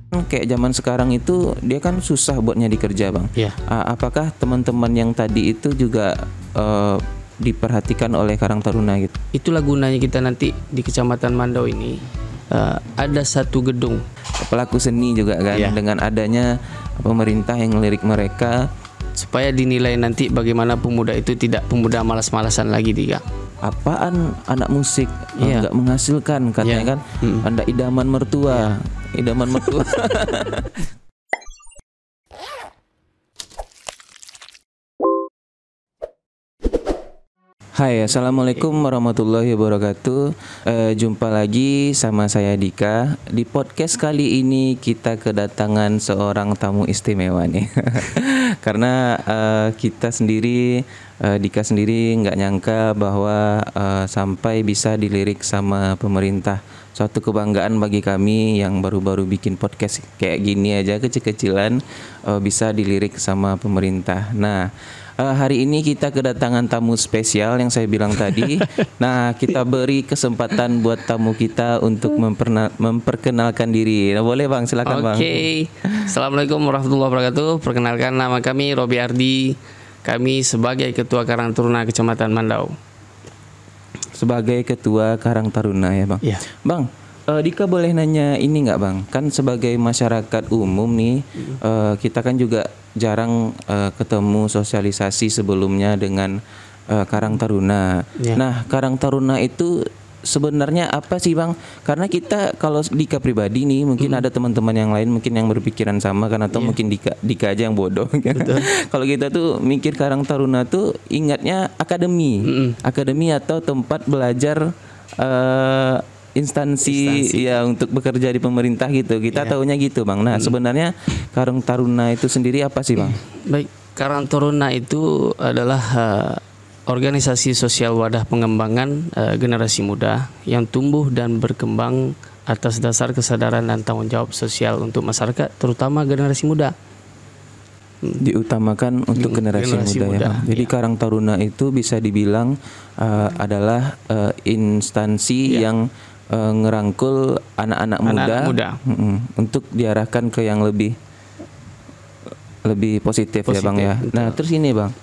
kayak zaman sekarang itu dia kan susah buat nyari kerja bang. Ya. Apakah teman-teman yang tadi itu juga diperhatikan oleh Karang Taruna gitu? Itulah gunanya kita nanti di Kecamatan Mandau ini ada satu gedung. Pelaku seni juga kan, Ya. dengan adanya pemerintah yang ngelirik mereka. Supaya dinilai nanti bagaimana pemuda itu tidak pemuda malas-malasan lagi dia. Apaan anak musik Iya. nggak menghasilkan katanya Iya. kan? Anda idaman mertua, idaman mertua. Hai, assalamualaikum warahmatullahi wabarakatuh. Jumpa lagi sama saya Dika. Di podcast kali ini kita kedatangan seorang tamu istimewa nih. Karena kita sendiri, Dika sendiri nggak nyangka bahwa sampai bisa dilirik sama pemerintah. Suatu kebanggaan bagi kami yang baru-baru bikin podcast kayak gini aja kecil-kecilan bisa dilirik sama pemerintah. Nah, hari ini kita kedatangan tamu spesial yang saya bilang tadi. Nah, kita beri kesempatan buat tamu kita untuk memperkenalkan diri. Nah, boleh bang, silakan bang. Oke. Assalamualaikum warahmatullahi wabarakatuh. Perkenalkan, nama kami Robi Ardi. Kami sebagai Ketua Karang Taruna Kecamatan Mandau. Sebagai Ketua Karang Taruna ya bang. Iya. Bang, Dika boleh nanya ini nggak bang? Kan sebagai masyarakat umum nih, kita kan juga jarang ketemu sosialisasi sebelumnya dengan Karang Taruna. Ya. Nah, Karang Taruna itu sebenarnya apa sih bang? Karena kita kalau Dika pribadi nih, mungkin ada teman-teman yang lain mungkin yang berpikiran sama kan, atau mungkin Dika aja yang bodoh. Kalau kita tuh mikir Karang Taruna tuh ingatnya akademi, akademi atau tempat belajar instansi ya untuk bekerja di pemerintah gitu. Kita taunya gitu bang. Nah sebenarnya Karang Taruna itu sendiri apa sih bang? Baik, Karang Taruna itu adalah organisasi sosial wadah pengembangan generasi muda yang tumbuh dan berkembang atas dasar kesadaran dan tanggung jawab sosial untuk masyarakat, terutama generasi muda. Diutamakan untuk generasi muda ya bang. Jadi Karang Taruna itu bisa dibilang adalah instansi yang ngerangkul anak-anak muda, untuk diarahkan ke yang lebih positif ya bang ya. Betul. Nah terus ini bang,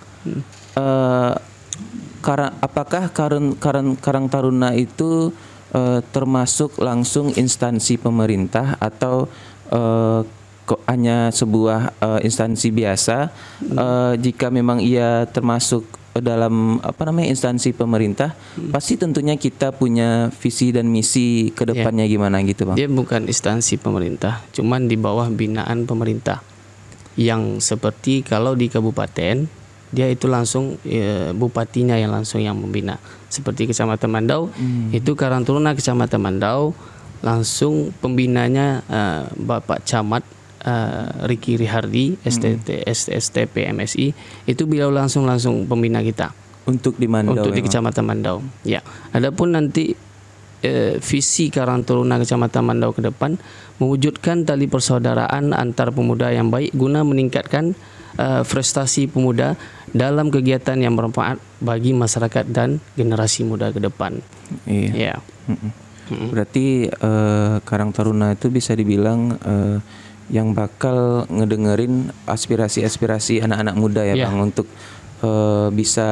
apakah Karang Taruna itu termasuk langsung instansi pemerintah atau hanya sebuah instansi biasa? Jika memang ia termasuk dalam instansi pemerintah, pasti tentunya kita punya visi dan misi ke depannya gimana gitu bang. Dia bukan instansi pemerintah, cuman di bawah binaan pemerintah. Yang seperti kalau di kabupaten, dia itu langsung bupatinya yang langsung yang membina. Seperti Kecamatan Mandau, itu Karang Taruna Kecamatan Mandau, langsung pembinanya Bapak Camat Riki Rihardi, STP MSI, itu beliau langsung pembina kita. Untuk di Mandau. Untuk di Kecamatan Mandau. Ya. Adapun nanti visi Karang Taruna Kecamatan Mandau ke depan mewujudkan tali persaudaraan antar pemuda yang baik guna meningkatkan prestasi pemuda dalam kegiatan yang bermanfaat bagi masyarakat dan generasi muda ke depan. Iya. Ya. Berarti Karang Taruna itu bisa dibilang yang bakal ngedengerin aspirasi anak-anak muda ya bang, untuk bisa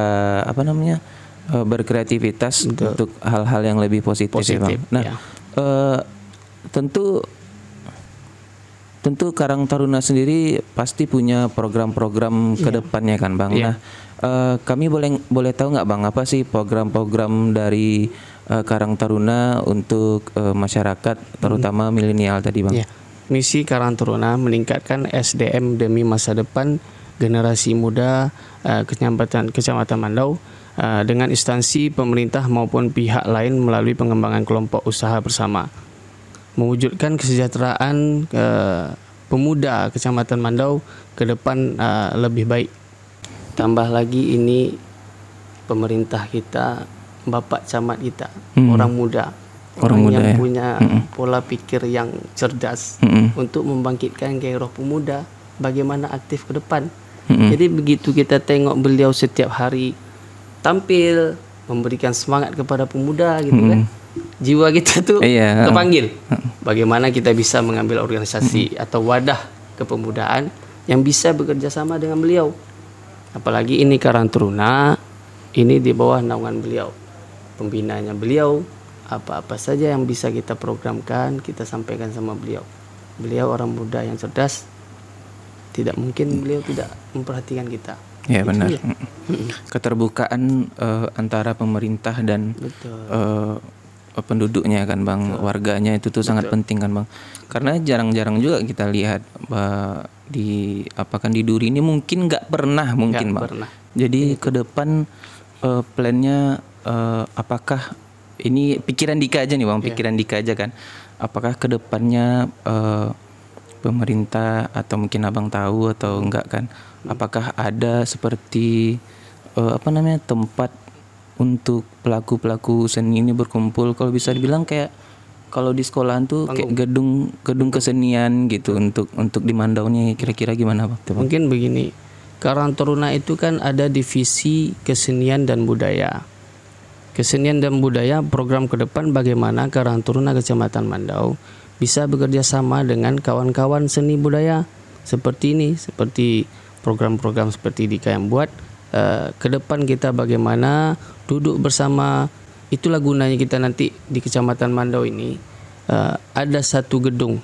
berkreativitas. Betul. Untuk hal-hal yang lebih positif ya bang. Nah tentu Karang Taruna sendiri pasti punya program-program ke depannya kan bang. Nah kami boleh tahu nggak bang, apa sih program-program dari Karang Taruna untuk masyarakat terutama milenial tadi bang? Misi Karang Taruna meningkatkan SDM demi masa depan generasi muda Kecamatan Mandau dengan instansi pemerintah maupun pihak lain melalui pengembangan kelompok usaha bersama. Mewujudkan kesejahteraan pemuda Kecamatan Mandau ke depan lebih baik. Tambah lagi ini pemerintah kita, Bapak Camat kita, orang muda. Orang yang punya pola pikir yang cerdas untuk membangkitkan gairah pemuda, bagaimana aktif ke depan. Jadi begitu kita tengok beliau setiap hari tampil memberikan semangat kepada pemuda gitu kan, jiwa kita tuh Iya. terpanggil. Bagaimana kita bisa mengambil organisasi atau wadah kepemudaan yang bisa bekerja sama dengan beliau. Apalagi ini Karang Taruna, ini di bawah naungan beliau. Pembinanya beliau, apa-apa saja yang bisa kita programkan, kita sampaikan sama beliau. Beliau orang muda yang cerdas, tidak mungkin beliau tidak memperhatikan kita. Ya Itu benar. dia. Keterbukaan antara pemerintah dan penduduknya kan Bang, warganya itu tuh sangat penting kan Bang. Karena jarang-jarang juga kita lihat di Duri ini mungkin nggak pernah mungkin Nggak Bang. pernah. Jadi ke depan plannya apakah ini pikiran Dika aja nih Bang, pikiran Dika aja kan. Apakah ke depannya pemerintah atau mungkin Abang tahu atau enggak kan? Apakah ada seperti tempat untuk pelaku-pelaku seni ini berkumpul? Kalau bisa dibilang kayak kalau di sekolahan tuh kayak gedung kesenian gitu untuk di Mandau nih, kira-kira gimana Bang? Mungkin begini, Karang Taruna itu kan ada divisi kesenian dan budaya. Kesenian dan budaya program ke depan bagaimana Karang Taruna Kecamatan Mandau bisa bekerja sama dengan kawan-kawan seni budaya seperti ini, seperti program-program seperti Dika yang buat. Ke depan kita bagaimana duduk bersama. Itulah gunanya kita nanti di Kecamatan Mandau ini ada satu gedung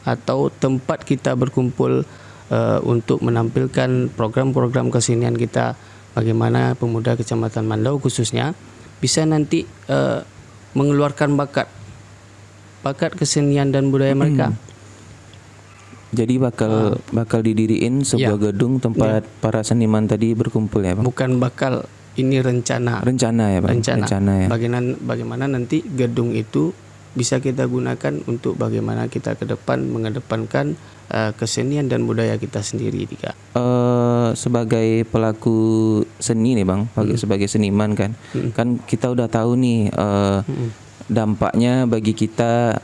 atau tempat kita berkumpul untuk menampilkan program-program kesenian kita. Bagaimana pemuda Kecamatan Mandau khususnya bisa nanti mengeluarkan bakat kesenian dan budaya mereka. Jadi bakal didiriin sebuah gedung tempat para seniman tadi berkumpul ya Bang? Bukan bakal, ini rencana. Rencana ya Bang? Rencana ya. Bagaimana nanti gedung itu bisa kita gunakan untuk bagaimana kita ke depan mengedepankan kesenian dan budaya kita sendiri, Dika. Sebagai pelaku seni nih Bang, sebagai seniman kan, kan kita udah tahu nih dampaknya bagi kita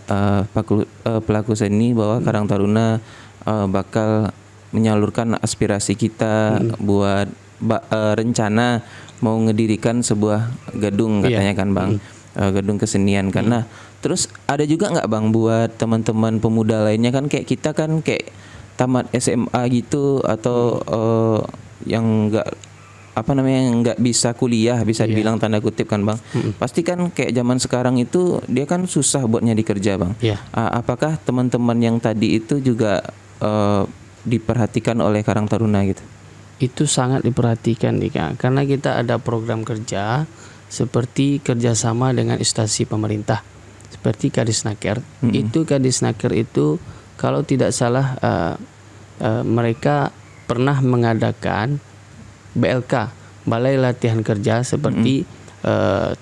pelaku seni bahwa Karang Taruna bakal menyalurkan aspirasi kita buat rencana mau ngedirikan sebuah gedung katanya kan Bang, gedung kesenian kan. Nah terus ada juga nggak Bang buat teman-teman pemuda lainnya kan, kayak kita kan kayak tamat SMA gitu atau yang nggak bisa kuliah, bisa dibilang tanda kutip kan Bang. Pasti kan kayak zaman sekarang itu dia kan susah buat nyari kerja Bang. Apakah teman-teman yang tadi itu juga diperhatikan oleh Karang Taruna gitu? Itu sangat diperhatikan Dika, karena kita ada program kerja seperti kerjasama dengan instansi pemerintah seperti Kadisnaker. Itu Kadisnaker itu kalau tidak salah mereka pernah mengadakan BLK, Balai Latihan Kerja, seperti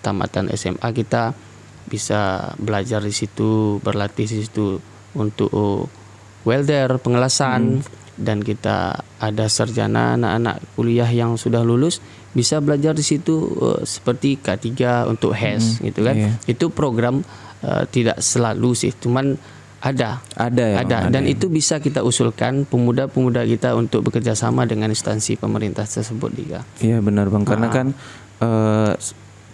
tamatan SMA kita bisa belajar di situ, berlatih di situ untuk welder, pengelasan, dan kita ada sarjana anak-anak kuliah yang sudah lulus bisa belajar di situ seperti K3 untuk HES gitu kan. Itu program tidak selalu sih, cuman ada dan itu bisa kita usulkan pemuda-pemuda kita untuk bekerja sama dengan instansi pemerintah tersebut, Dika. Iya benar Bang, karena kan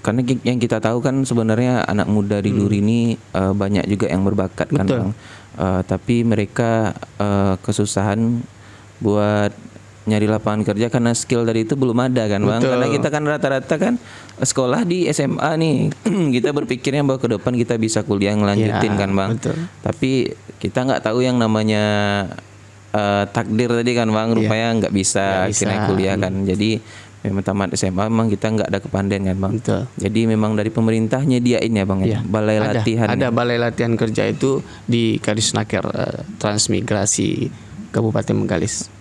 karena yang kita tahu kan sebenarnya anak muda di Duri ini banyak juga yang berbakat kan Bang, tapi mereka kesusahan buat nyari lapangan kerja karena skill dari itu belum ada kan Bang. Karena kita kan rata-rata kan sekolah di SMA nih kita berpikirnya bahwa ke depan kita bisa kuliah ngelanjutin kan Bang. Tapi kita nggak tahu yang namanya takdir tadi kan Bang, rupanya nggak bisa akhirnya kuliah kan. Jadi memang tamat SMA memang kita nggak ada kepandaian kan Bang. Jadi memang dari pemerintah nyediain ya Bang ya, balai latihan. Ada balai latihan kerja itu di Kadisnaker Transmigrasi Kabupaten Bengkalis.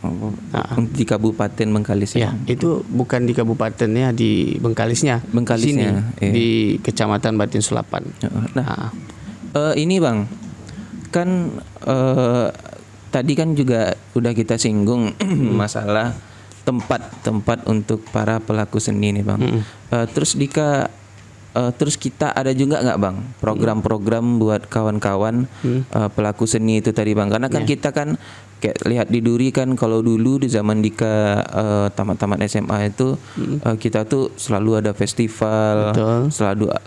Di Kabupaten Bengkalis ya. Itu bukan di kabupatennya, di Bengkalisnya. Bengkalisnya sini, di Kecamatan Batin Sulapan. Ini Bang, kan tadi kan juga udah kita singgung masalah tempat untuk para pelaku seni nih Bang. Terus Dika Terus kita ada juga nggak bang program-program buat kawan-kawan pelaku seni itu tadi bang, karena kan kita kan kayak lihat di Duri kan, kalau dulu di zaman Dika tamat-tamat SMA itu kita tuh selalu ada festival,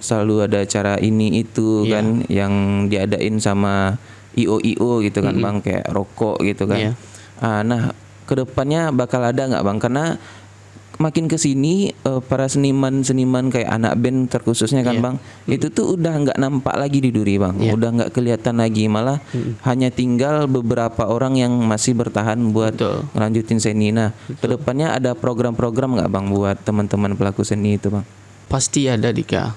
selalu ada acara ini itu kan yang diadain sama IO gitu kan bang, kayak rokok gitu kan. Nah kedepannya bakal ada nggak bang, karena makin kesini para seniman kayak anak band terkhususnya kan bang, itu tuh udah nggak nampak lagi di Duri bang, udah nggak kelihatan lagi, malah hanya tinggal beberapa orang yang masih bertahan buat ngelanjutin seni. Nah kedepannya ada program-program nggak bang buat teman-teman pelaku seni itu bang? Pasti ada Dika.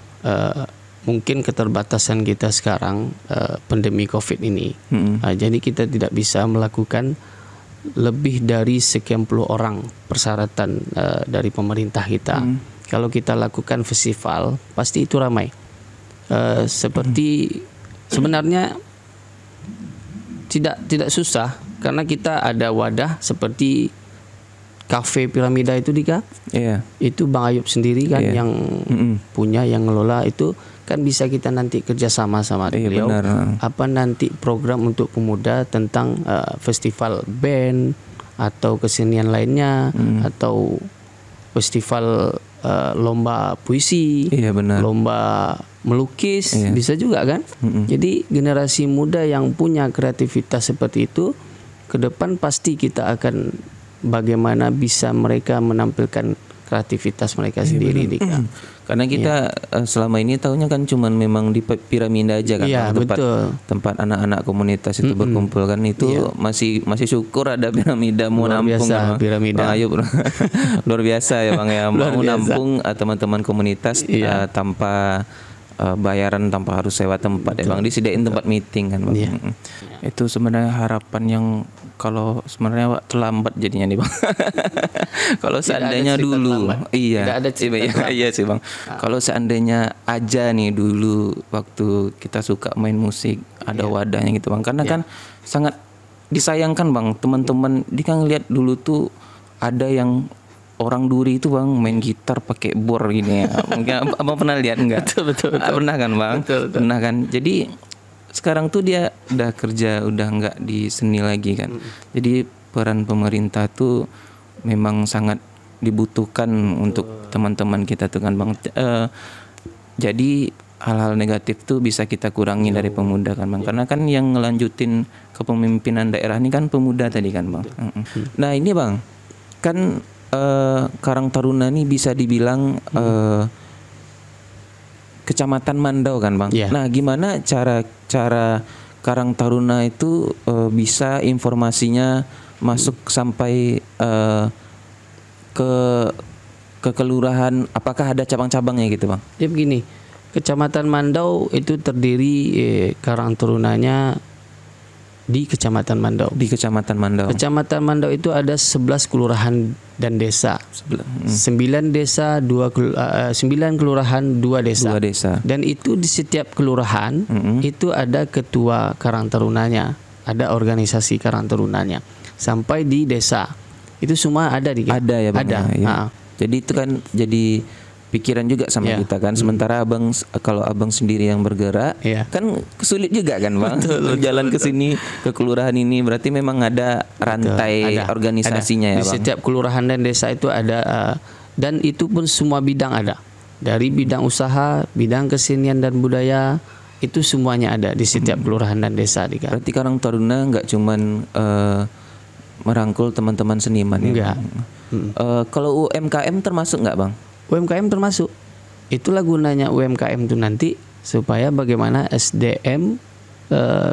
Mungkin keterbatasan kita sekarang pandemi COVID ini, jadi kita tidak bisa melakukan lebih dari sekian puluh orang persyaratan dari pemerintah kita. Kalau kita lakukan festival, pasti itu ramai. Seperti sebenarnya tidak susah, karena kita ada wadah seperti Cafe Piramida itu Dika. Itu Bang Ayub sendiri kan yang punya, yang ngelola itu. Kan bisa kita nanti kerjasama sama beliau. Apa nanti program untuk pemuda tentang festival band atau kesenian lainnya, atau festival lomba puisi, lomba melukis, bisa juga kan. Jadi generasi muda yang punya kreativitas seperti itu, ke depan pasti kita akan bagaimana bisa mereka menampilkan kreativitas mereka sendiri Dika. Karena kita selama ini tahunya kan cuman memang di Piramida aja kan, tempat anak-anak komunitas itu berkumpul kan, itu masih syukur ada Piramida mau luar nampung biasa, Piramida. Bang Ayub luar biasa ya bang ya, mau nampung teman-teman komunitas tanpa bayaran, tanpa harus sewa tempat ya bang, disediain tempat meeting kan bang. Itu sebenarnya harapan yang kalau sebenarnya terlambat jadinya nih bang. Kalau seandainya dulu iya sih bang. Kalau seandainya aja nih dulu waktu kita suka main musik ada wadahnya gitu bang, karena kan sangat disayangkan bang, teman-teman dia kan lihat dulu tuh ada yang orang Duri itu bang main gitar pakai bor gini ya. Mungkin abang pernah lihat nggak? Betul. Pernah kan bang? Betul. Pernah kan. Jadi sekarang tuh dia udah kerja, udah nggak di seni lagi kan. Jadi peran pemerintah tuh memang sangat dibutuhkan untuk teman-teman kita tuh kan bang. Jadi hal-hal negatif tuh bisa kita kurangi dari pemuda kan bang. Karena kan yang ngelanjutin kepemimpinan daerah ini kan pemuda tadi kan bang. Nah ini bang, kan Karang Taruna ini bisa dibilang Kecamatan Mandau kan bang. Nah gimana cara Karang Taruna itu bisa informasinya masuk sampai ke kelurahan, apakah ada cabang-cabangnya gitu bang? Jadi begini, Kecamatan Mandau itu terdiri Karang Tarunanya di Kecamatan Mandau. Di Kecamatan Mandau. Kecamatan Mandau itu ada 11 kelurahan dan desa. 9 desa, 9 kelurahan, 2 desa. 2 desa. Dan itu di setiap kelurahan itu ada ketua Karang Tarunanya, ada organisasi Karang Tarunanya. Sampai di desa. Itu semua ada di Ada ya bang. Ada. Ya. Jadi itu kan jadi pikiran juga sama kita kan. Sementara abang, kalau abang sendiri yang bergerak kan sulit juga kan bang. Jalan ke sini ke kelurahan ini berarti memang ada rantai organisasinya ya bang. Di setiap kelurahan dan desa itu ada, dan itu pun semua bidang ada. Dari bidang usaha, bidang kesenian dan budaya, itu semuanya ada di setiap kelurahan dan desa. Berarti Karang Taruna nggak cuman merangkul teman-teman seniman ya. Kalau UMKM termasuk nggak bang? UMKM termasuk. Itulah gunanya UMKM itu nanti, supaya bagaimana SDM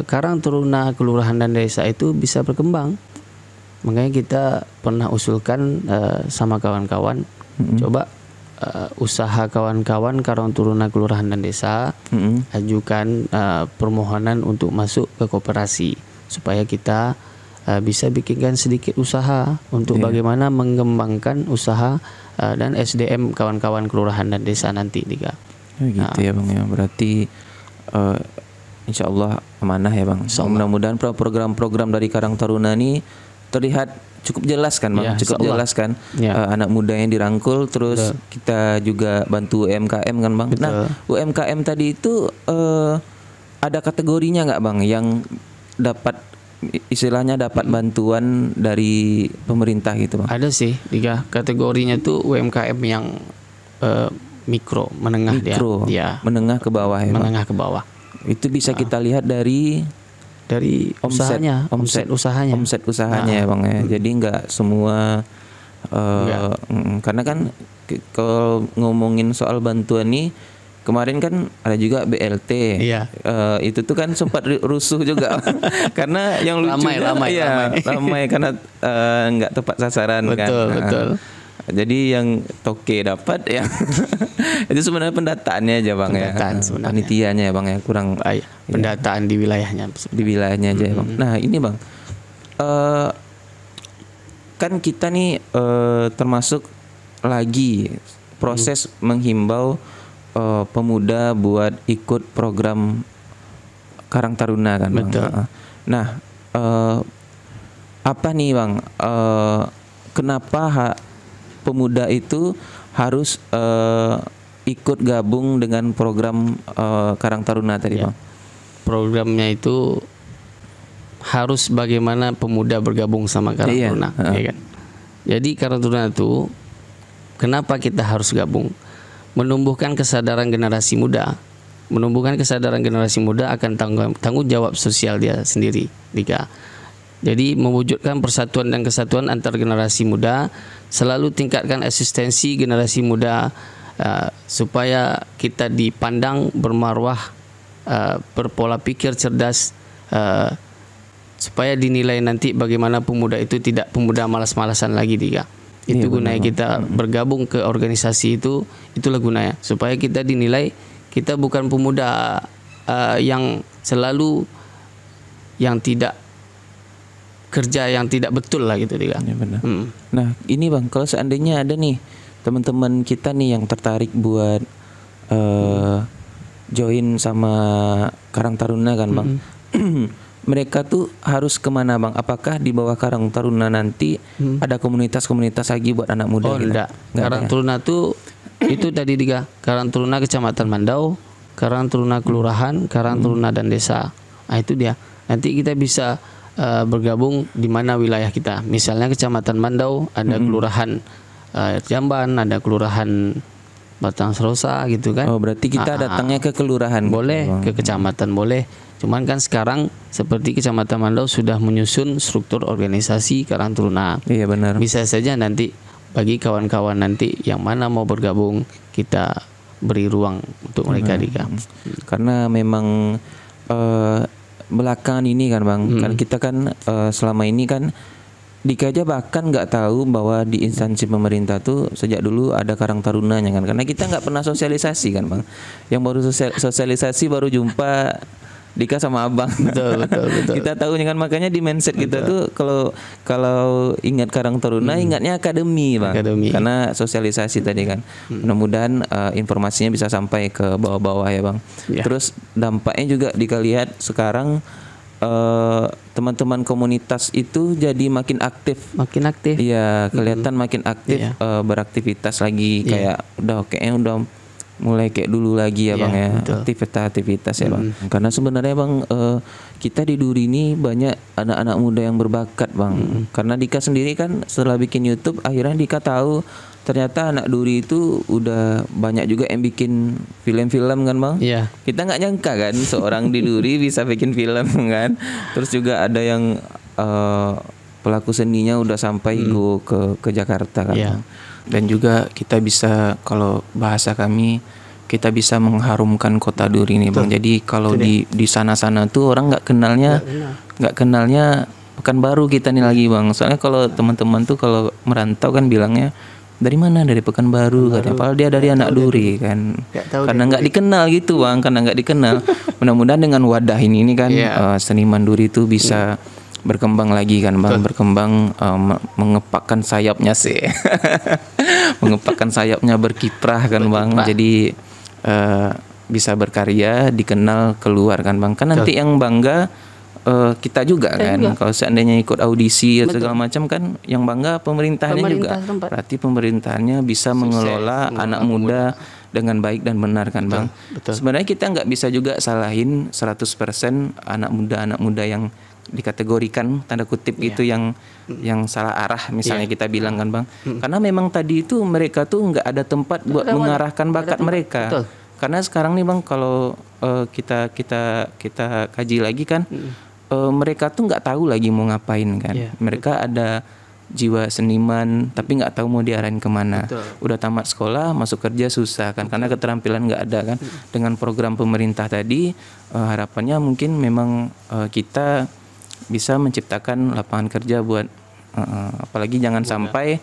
Karang Taruna kelurahan dan desa itu bisa berkembang. Makanya kita pernah usulkan sama kawan-kawan, coba usaha kawan-kawan Karang Taruna kelurahan dan desa ajukan permohonan untuk masuk ke koperasi, supaya kita bisa bikinkan sedikit usaha untuk bagaimana mengembangkan usaha dan SDM kawan-kawan kelurahan dan desa nanti Dika. Gitu ya bang ya. Berarti insya Allah amanah ya bang. Mudah-mudahan program-program dari Karang Taruna ini terlihat cukup jelas kan bang, Ya, cukup insyaallah. jelas kan. Ya. Anak muda yang dirangkul, terus kita juga bantu UMKM kan bang. Betul. Nah UMKM tadi itu ada kategorinya nggak bang yang dapat istilahnya dapat bantuan dari pemerintah gitu bang? Ada sih 3 kategorinya tuh UMKM yang mikro, menengah Mikro, dia. Ya, menengah ke bawah ya bang. menengah ke bawah. Itu bisa kita lihat dari Dari omset usahanya. omset usahanya ya bang ya. Jadi nggak semua karena kan kalau ngomongin soal bantuan nih kemarin kan ada juga BLT. Iya. Itu tuh kan sempat rusuh juga karena yang lucunya ramai karena nggak tepat sasaran kan. Betul. Jadi yang toke dapat ya itu sebenarnya pendataannya aja bang Pendataan ya, sebenarnya. panitianya ya bang ya kurang Pendataan di wilayahnya. di wilayahnya aja ya bang. Nah ini bang, kan kita nih termasuk lagi proses menghimbau pemuda buat ikut program Karang Taruna kan bang. Betul. Nah apa nih bang, kenapa pemuda itu harus ikut gabung dengan program Karang Taruna tadi bang? Programnya itu harus bagaimana pemuda bergabung sama Karang Taruna, ya kan? Jadi Karang Taruna itu kenapa kita harus gabung? Menumbuhkan kesadaran generasi muda. Menumbuhkan kesadaran generasi muda akan tanggung jawab sosial dia sendiri, Dika. Jadi mewujudkan persatuan dan kesatuan antar generasi muda, selalu tingkatkan eksistensi generasi muda supaya kita dipandang bermarwah, berpola pikir cerdas, supaya dinilai nanti bagaimana pemuda itu tidak pemuda malas-malasan lagi, Dika. Itu gunanya kita bergabung ke organisasi itu, itulah gunanya supaya kita dinilai kita bukan pemuda yang selalu yang tidak kerja yang tidak betul lah gitu, Dika. Ya, benar. Nah ini bang, kalau seandainya ada nih teman-teman kita nih yang tertarik buat join sama Karang Taruna kan bang, mereka tuh harus kemana bang? Apakah di bawah Karang Taruna nanti ada komunitas-komunitas lagi buat anak muda? Oh enggak. Karang Taruna tuh itu tadi, Dika. Karang Taruna Kecamatan Mandau, Karang Taruna Kelurahan, Karang Taruna dan Desa. Nah itu dia. Nanti kita bisa bergabung di mana wilayah kita. Misalnya Kecamatan Mandau ada Kelurahan Jamban, ada Kelurahan Batang Serosa gitu kan. Oh berarti kita datangnya ke kelurahan? Boleh, gitu, ke kecamatan boleh. Cuman kan sekarang seperti Kecamatan Mandau sudah menyusun struktur organisasi Karang Taruna. Iya benar. Bisa saja nanti bagi kawan-kawan nanti yang mana mau bergabung, kita beri ruang untuk mereka, Dika. Karena memang belakangan ini kan bang, kan kita kan selama ini kan Dika aja bahkan nggak tahu bahwa di instansi pemerintah tuh sejak dulu ada Karang Tarunanya kan, karena kita nggak pernah sosialisasi kan bang. Yang baru sosialisasi baru jumpa Dika sama abang. Betul. Kita tahunya kan, makanya di mindset kita tuh kalau ingat Karang Taruna ingatnya akademi bang. Akademi. Karena sosialisasi tadi kan. Mudah-mudahan informasinya bisa sampai ke bawah-bawah ya bang. Ya. Terus dampaknya juga Dika lihat sekarang teman-teman komunitas itu jadi makin aktif. Makin aktif. Iya, kelihatan makin aktif beraktivitas lagi, kayak kayaknya udah mulai kayak dulu lagi ya bang ya, aktivitas ya bang. Karena sebenarnya bang kita di Duri ini banyak anak-anak muda yang berbakat bang. Karena Dika sendiri kan setelah bikin YouTube akhirnya Dika tahu ternyata anak Duri itu udah banyak juga yang bikin film-film kan bang. Iya. Kita nggak nyangka kan seorang di Duri bisa bikin film kan. Terus juga ada yang pelaku seninya udah sampai go ke Jakarta kan bang. Dan juga kita bisa, kalau bahasa kami, kita bisa mengharumkan kota Duri ini bang. Jadi kalau di sana-sana tuh orang nggak kenalnya Pekanbaru kita nih lagi bang. Soalnya kalau teman-teman tuh kalau merantau kan bilangnya dari mana, dari Pekanbaru katanya. Padahal dia dari anak Duri kan. Karena nggak dikenal gitu bang, karena nggak dikenal. Mudah-mudahan dengan wadah ini kan seniman Duri itu bisa berkembang lagi kan bang. Berkembang, mengepakkan sayapnya sih. Mengepakkan sayapnya, berkiprah kan bang. Jadi bisa berkarya, dikenal keluar kan bang. Kan nanti yang bangga kita juga Kita kan. juga. Kalau seandainya ikut audisi atau Betul. segala macam kan, yang bangga pemerintahnya juga. Pemerintah setempat. Berarti pemerintahnya bisa mengelola anak muda dengan baik dan benar kan bang. betul. Sebenarnya kita nggak bisa juga salahin 100% anak muda yang dikategorikan tanda kutip gitu yang salah arah misalnya kita bilang kan bang. Karena memang tadi itu mereka tuh nggak ada tempat buat mengarahkan bakat mereka. Betul. Karena sekarang nih bang kalau kita kaji lagi kan mereka tuh nggak tahu lagi mau ngapain kan. Mereka ada jiwa seniman tapi nggak tahu mau diarahin kemana. Udah tamat sekolah masuk kerja susah kan karena keterampilan nggak ada kan. Dengan program pemerintah tadi harapannya mungkin memang kita bisa menciptakan lapangan kerja buat apalagi jangan sampai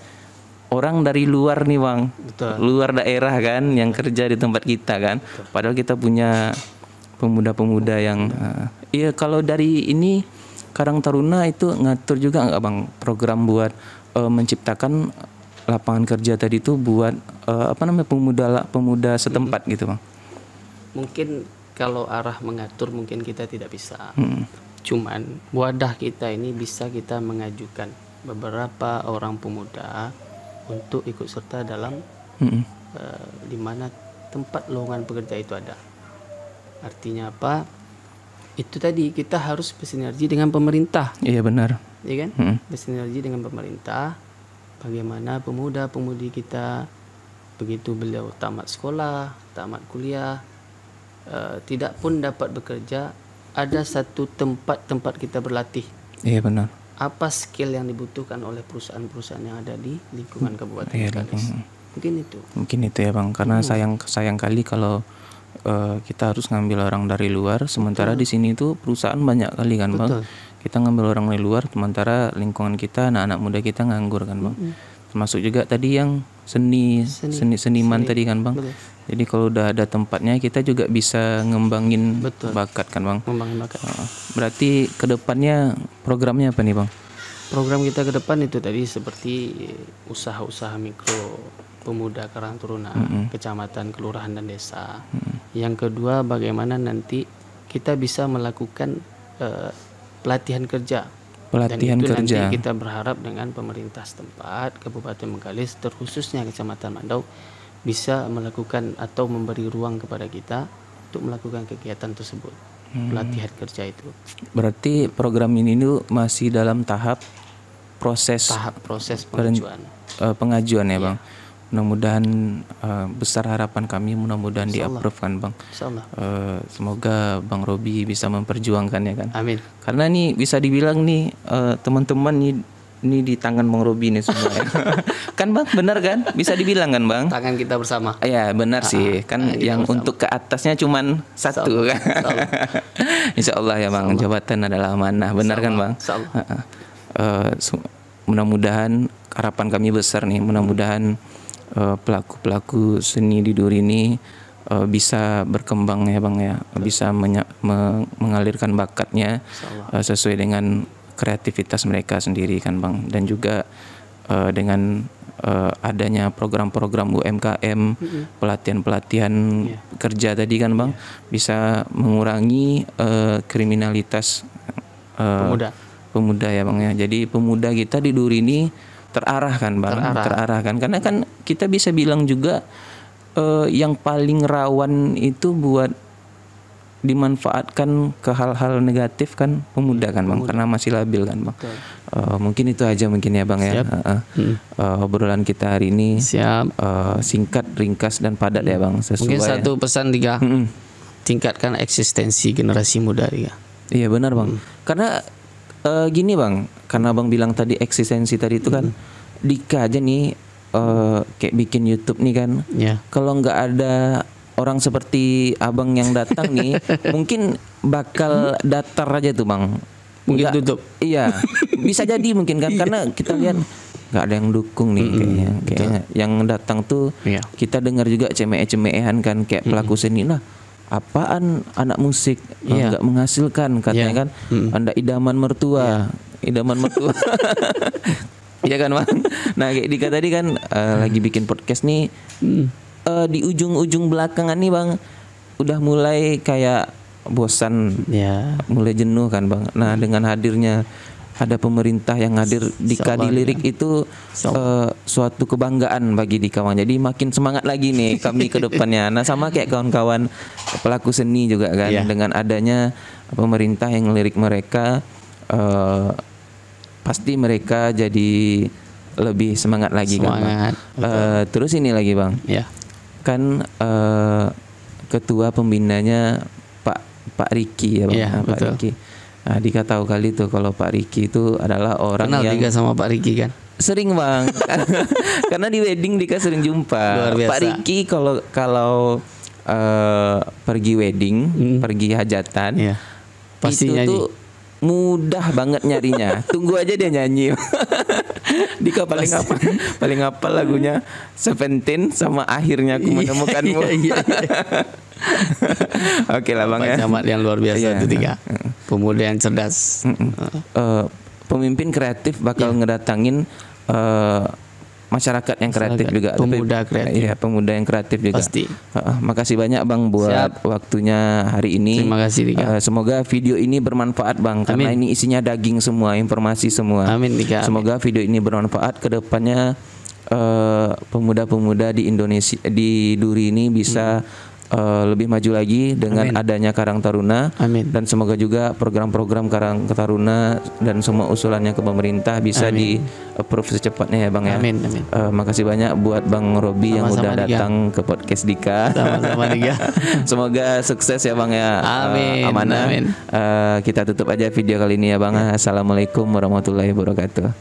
orang dari luar nih bang, luar daerah kan yang kerja di tempat kita kan. Padahal kita punya pemuda-pemuda yang iya. Kalau dari ini Karang Taruna itu ngatur juga nggak bang program buat menciptakan lapangan kerja tadi itu buat pemuda setempat gitu bang? Mungkin kalau arah mengatur mungkin kita tidak bisa. Cuman wadah kita ini bisa kita mengajukan beberapa orang pemuda untuk ikut serta dalam di mana tempat lowongan pekerja itu ada. Artinya apa? Itu tadi kita harus bersinergi dengan pemerintah. Iya benar. Ya kan? Bersinergi dengan pemerintah. Bagaimana pemuda-pemudi kita begitu beliau tamat sekolah, tamat kuliah, tidak pun dapat bekerja, ada satu tempat kita berlatih. Iya benar. Apa skill yang dibutuhkan oleh perusahaan-perusahaan yang ada di lingkungan Kabupaten Bengkalis. Mungkin itu ya bang. Karena sayang kali kalau kita harus ngambil orang dari luar. Sementara di sini itu perusahaan banyak kali kan bang. Kita ngambil orang dari luar. Sementara lingkungan kita, anak-anak muda kita nganggur kan bang. Termasuk juga tadi yang seniman tadi kan bang. Jadi kalau udah ada tempatnya kita juga bisa ngembangin bakat kan bang. Ngembangin bakat. Berarti kedepannya programnya apa nih bang? Program kita ke depan itu tadi seperti usaha-usaha mikro pemuda Karang Taruna, kecamatan, kelurahan dan desa. Yang kedua bagaimana nanti kita bisa melakukan pelatihan kerja. Dan itu nanti kita berharap dengan pemerintah setempat Kabupaten Bengkalis terkhususnya Kecamatan Mandau bisa melakukan atau memberi ruang kepada kita untuk melakukan kegiatan tersebut, pelatihan kerja itu. Berarti program ini masih dalam tahap proses pengajuan ya bang. Mudah-mudahan besar harapan kami mudah-mudahan di-approve kan bang. Semoga Bang Robi bisa memperjuangkan ya kan. Amin. Karena nih bisa dibilang nih teman-teman ini di tangan Bang Robi nih semua ya. Kan bang benar kan? Bisa dibilang kan bang? Tangan kita bersama. Iya benar sih. Kan yang bersama. Untuk ke atasnya cuman satu kan. Insya Allah ya bang. Jabatan adalah amanah. Benar kan bang? Mudah-mudahan harapan kami besar nih. Mudah-mudahan pelaku-pelaku seni di Duri ini bisa berkembang ya bang ya. Bisa mengalirkan bakatnya sesuai dengan kreativitas mereka sendiri kan bang. Dan juga dengan adanya program-program UMKM, pelatihan-pelatihan kerja tadi kan bang, bisa mengurangi kriminalitas pemuda ya bang ya. Jadi pemuda kita di Duri ini terarahkan bang, terarahkan karena kan kita bisa bilang juga yang paling rawan itu buat dimanfaatkan ke hal-hal negatif kan pemuda kan bang, karena masih labil kan bang. Mungkin itu aja mungkin ya bang ya. Obrolan kita hari ini singkat, ringkas dan padat ya bang. Sesuai mungkin satu pesan Diga, tingkatkan eksistensi generasi muda Diga. Iya benar bang. Karena gini bang, karena bang bilang tadi eksistensi tadi itu kan Dika aja nih kayak bikin YouTube nih kan. Kalau nggak ada orang seperti abang yang datang nih mungkin bakal datar aja tuh bang. Mungkin tutup. Iya bisa jadi mungkin kan. Karena kita lihat nggak ada yang dukung nih kayaknya yang datang tuh kita dengar juga cemeh-cemehan kan kayak pelaku seni. Nah apaan anak musik nggak menghasilkan katanya kan. Anda idaman mertua. Iya kan bang. Nah kayak Dika tadi kan lagi bikin podcast nih. Di ujung-ujung belakangan nih bang udah mulai kayak bosan, Ya. mulai jenuh kan Bang. Nah dengan hadirnya ada pemerintah yang hadir di Kadi Lirik itu suatu kebanggaan bagi Dika Bang. Jadi makin semangat lagi nih kami ke depannya. Nah sama kayak kawan-kawan pelaku seni juga kan, dengan adanya pemerintah yang ngelirik mereka, pasti mereka jadi lebih semangat lagi kan Bang. Terus ini lagi Bang, kan ketua pembinanya Pak Riki ya Bang. Pak Riki. Nah, Dika tahu kali tuh kalau Pak Riki itu adalah orang Kenal yang Dika sama Pak Riki kan? sering Bang. Karena di wedding Dika sering jumpa. Pak Riki kalau pergi wedding, pergi hajatan, pasti itu nyanyi. tuh mudah banget nyarinya. Tunggu aja dia nyanyi. Dika paling hafal lagunya Seventeen sama Akhirnya Aku Menemukanmu. Oke lah Bang ya. Camat yang luar biasa itu Dika. Pemuda yang cerdas. Pemimpin kreatif bakal ngedatangin masyarakat yang kreatif juga. Pemuda kreatif. Iya, pemuda yang kreatif juga. Pasti. Makasih banyak Bang buat waktunya hari ini. Terima kasih Dika. Semoga video ini bermanfaat Bang, karena ini isinya daging semua, informasi semua. Amin Dika. Semoga video ini bermanfaat ke depannya, pemuda-pemuda di Indonesia, di Duri ini bisa lebih maju lagi dengan adanya Karang Taruna. Dan semoga juga program-program Karang Taruna dan semua usulannya ke pemerintah bisa di approve secepatnya ya Bang ya. Makasih banyak buat Bang Robi yang udah datang ke podcast Dika. Sama-sama Dika. Semoga sukses ya Bang ya. Amanah. Kita tutup aja video kali ini ya Bang. Assalamualaikum warahmatullahi wabarakatuh.